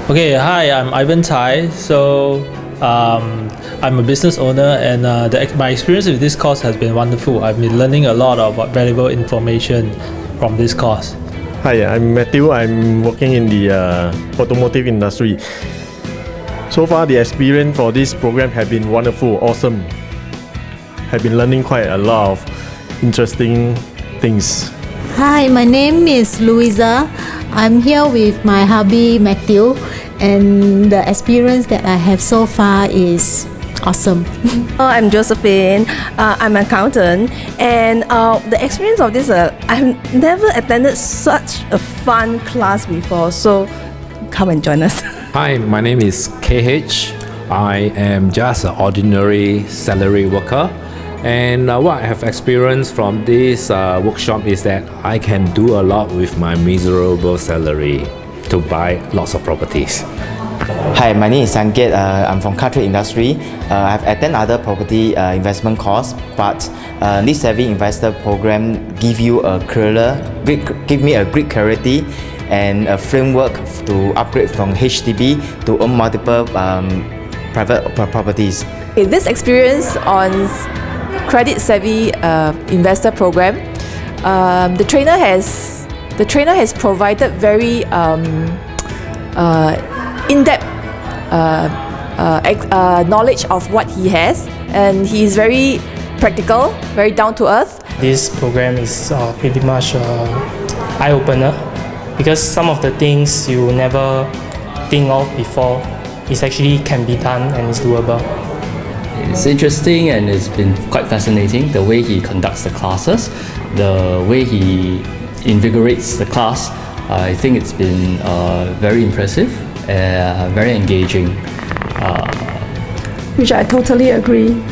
Okay, hi, I'm Ivan Tai. I'm a business owner, and my experience with this course has been wonderful. I've been learning a lot of valuable information from this course. Hi, I'm Matthew. I'm working in the automotive industry. So far, the experience for this program has been wonderful, awesome. I've been learning quite a lot of interesting things. Hi, my name is Louisa. I'm here with my hubby Matthew, and the experience that I have so far is awesome. I'm Josephine. I'm an accountant, and the experience of this, I've never attended such a fun class before. So come and join us. Hi, my name is KH. I am just an ordinary salary worker. And what I have experienced from this workshop is that I can do a lot with my miserable salary to buy lots of properties. Hi, my name is Sanket. I'm from car trade industry. I've attended other property investment course, but this savvy investor program give me a great clarity and a framework to upgrade from HDB to own multiple private properties. This experience on Credit Savvy Investor Program, the trainer has provided very in-depth knowledge of what he has, and he is very practical, very down to earth. This program is pretty much eye-opener, because some of the things you never think of before is actually can be done and is doable. It's interesting and it's been quite fascinating the way he conducts the classes, the way he invigorates the class. I think it's been very impressive, very engaging. Which I totally agree.